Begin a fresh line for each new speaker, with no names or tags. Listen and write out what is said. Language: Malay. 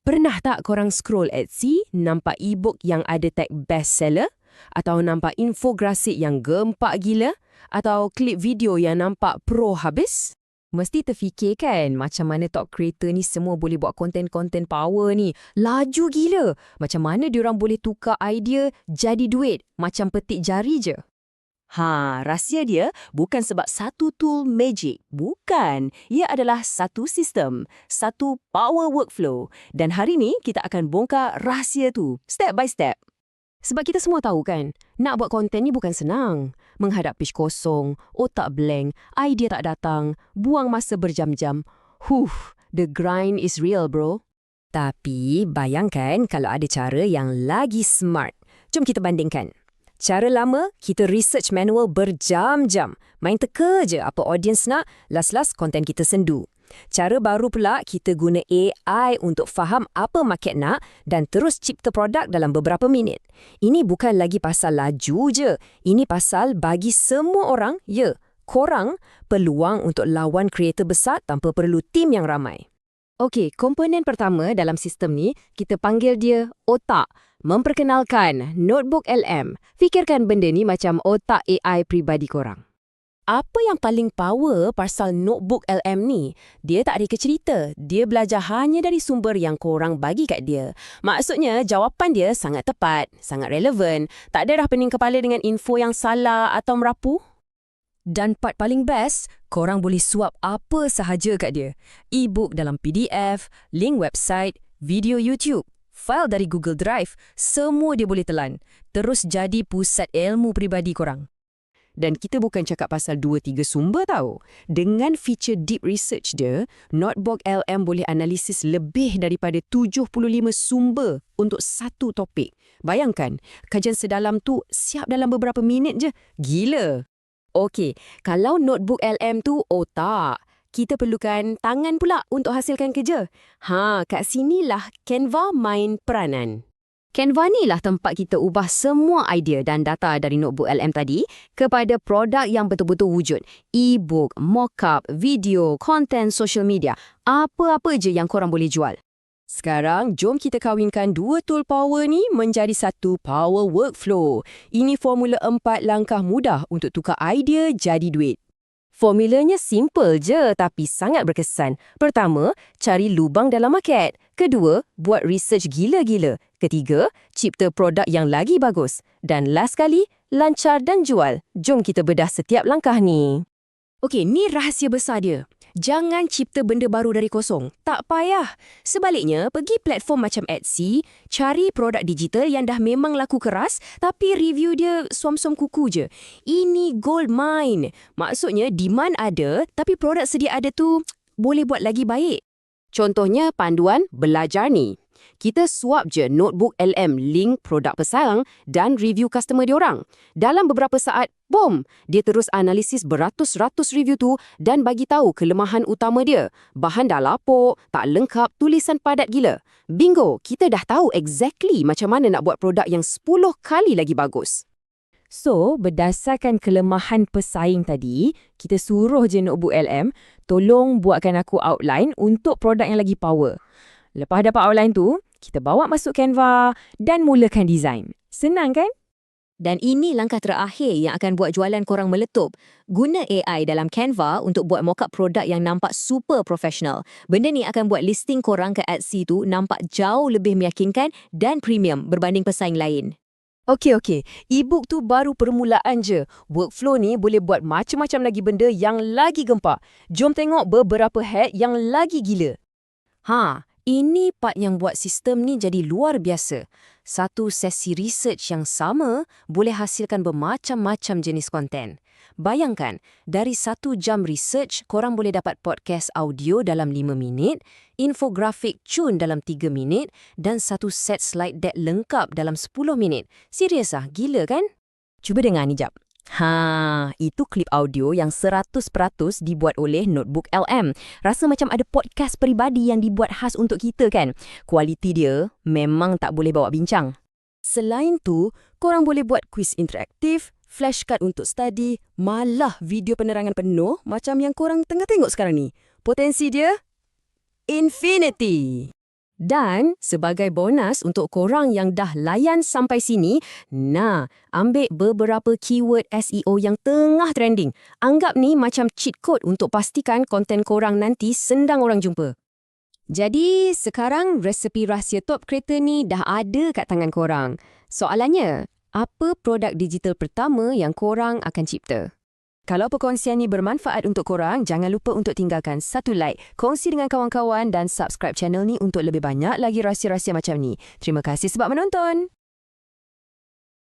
Pernah tak korang scroll Etsy, nampak e-book yang ada tag bestseller? Atau nampak infografik yang gempak gila? Atau klip video yang nampak pro habis?
Mesti terfikir kan macam mana top creator ni semua boleh buat konten-konten power ni. Laju gila. Macam mana diorang boleh tukar idea jadi duit. Macam petik jari je.
Rahsia dia bukan sebab satu tool magic. Bukan. Ia adalah satu sistem, satu power workflow. Dan hari ni kita akan bongkar rahsia tu, step by step.
Sebab kita semua tahu kan, nak buat konten ni bukan senang. Menghadap page kosong, otak blank, idea tak datang, buang masa berjam-jam. The grind is real, bro.
Tapi bayangkan kalau ada cara yang lagi smart. Jom kita bandingkan. Cara lama, kita research manual berjam-jam. Main teka je apa audience nak, last-last konten kita sendu. Cara baru pula, kita guna AI untuk faham apa market nak dan terus cipta produk dalam beberapa minit. Ini bukan lagi pasal laju je. Ini pasal bagi semua orang, korang, peluang untuk lawan kreator besar tanpa perlu tim yang ramai.
Okey, komponen pertama dalam sistem ni, kita panggil dia otak. Memperkenalkan Notebook LM. Fikirkan benda ni macam otak AI pribadi korang. Apa yang paling power pasal Notebook LM ni? Dia tak reka cerita. Dia belajar hanya dari sumber yang korang bagi kat dia. Maksudnya, jawapan dia sangat tepat, sangat relevan. Tak ada dah pening kepala dengan info yang salah atau merapu.
Dan part paling best, korang boleh suap apa sahaja kat dia. E-book dalam PDF, link website, video YouTube, file dari Google Drive, semua dia boleh telan. Terus jadi pusat ilmu peribadi korang.
Dan kita bukan cakap pasal 2-3 sumber tau. Dengan feature deep research dia, Notebook LM boleh analisis lebih daripada 75 sumber untuk satu topik. Bayangkan, kajian sedalam tu siap dalam beberapa minit je. Gila! Okey, kalau Notebook LM tu otak, kita perlukan tangan pula untuk hasilkan kerja. Kat sinilah Canva main peranan. Canva ni lah tempat kita ubah semua idea dan data dari Notebook LM tadi kepada produk yang betul-betul wujud. E-book, mock-up, video, konten social media. Apa-apa je yang korang boleh jual. Sekarang, jom kita kawinkan dua tool power ni menjadi satu power workflow. Ini formula 4 langkah mudah untuk tukar idea jadi duit. Formulanya simple je tapi sangat berkesan. Pertama, cari lubang dalam market. Kedua, buat research gila-gila. Ketiga, cipta produk yang lagi bagus. Dan last kali, lancar dan jual. Jom kita bedah setiap langkah ni. Okey, ni rahsia besar dia. Jangan cipta benda baru dari kosong. Tak payah. Sebaliknya, pergi platform macam Etsy, cari produk digital yang dah memang laku keras tapi review dia suam-suam kuku je. Ini gold mine. Maksudnya, demand ada tapi produk sedia ada tu boleh buat lagi baik. Contohnya, panduan belajar ni. Kita suap je Notebook LM link produk pesaing dan review customer diorang. Dalam beberapa saat, boom! Dia terus analisis beratus-ratus review tu dan bagi tahu kelemahan utama dia. Bahan dah lapuk, tak lengkap, tulisan padat gila. Bingo! Kita dah tahu exactly macam mana nak buat produk yang 10 kali lagi bagus. So, berdasarkan kelemahan pesaing tadi, kita suruh je Notebook LM, tolong buatkan aku outline untuk produk yang lagi power. Lepas dapat outline tu, kita bawa masuk Canva dan mulakan design. Senang kan?
Dan ini langkah terakhir yang akan buat jualan korang meletup. Guna AI dalam Canva untuk buat mock-up produk yang nampak super profesional. Benda ni akan buat listing korang ke Etsy tu nampak jauh lebih meyakinkan dan premium berbanding pesaing lain.
Okey. E-book tu baru permulaan je. Workflow ni boleh buat macam-macam lagi benda yang lagi gempak. Jom tengok beberapa hack yang lagi gila. Ini part yang buat sistem ni jadi luar biasa. Satu sesi research yang sama boleh hasilkan bermacam-macam jenis konten. Bayangkan, dari 1 jam research, korang boleh dapat podcast audio dalam 5 minit, infografik cun dalam 3 minit, dan satu set slide deck lengkap dalam 10 minit. Serius gila kan? Cuba dengar ni jap. Itu klip audio yang 100% dibuat oleh Notebook LM. Rasa macam ada podcast peribadi yang dibuat khas untuk kita kan? Kualiti dia memang tak boleh bawa bincang. Selain tu, korang boleh buat kuis interaktif, flashcard untuk study, malah video penerangan penuh macam yang korang tengah tengok sekarang ni. Potensi dia? Infinity!
Dan sebagai bonus untuk korang yang dah layan sampai sini, ambil beberapa keyword SEO yang tengah trending. Anggap ni macam cheat code untuk pastikan konten korang nanti sendang orang jumpa.
Jadi, sekarang resepi rahsia top creator ni dah ada kat tangan korang. Soalannya, apa produk digital pertama yang korang akan cipta? Kalau perkongsian ni bermanfaat untuk korang, jangan lupa untuk tinggalkan satu like, kongsi dengan kawan-kawan dan subscribe channel ni untuk lebih banyak lagi rahsia-rahsia macam ni. Terima kasih sebab menonton.